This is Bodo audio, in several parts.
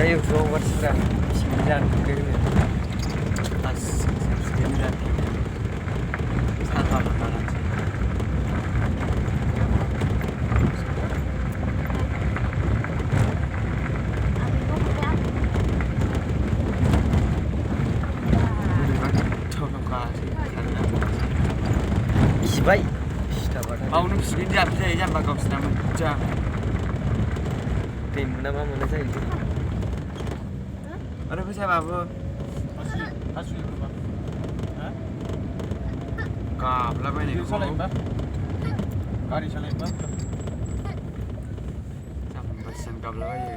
जायो ज' मानसिफ्रा पिकनिक जानो थांनो गासिबो साहा लानानै गिबाय बावनो पिकनिक जानो जायो जाम्बा गावसिना मोजां दै मोना मा मोना जायो आरो फैसाबाबो गाबलाबायनायखौ गारि सालायनोबा जाम्बासिन गाबलाबायो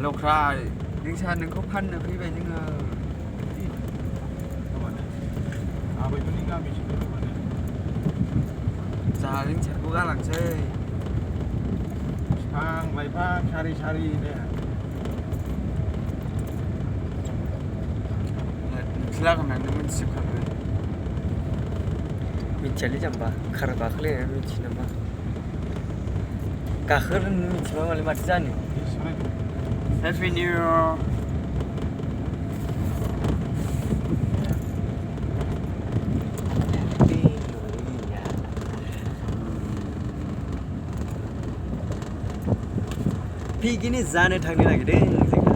लख्रा नोंसा नोंखौ फाननो फैबाय जोङो आबैमोननि गामिसिम जाहा रिंसारखौ गालांसै बिफां लाइफां सारि सारिनो नोंसोर लागोनानै मोनथिजोबखागोन मिथियालै जाम्बा कार गाखोलायनानै मिथियो नामा गाखोनो मिथिबा मालाय माथो जानो Happy New Year पिकनिक जानो थांनो नागिरदों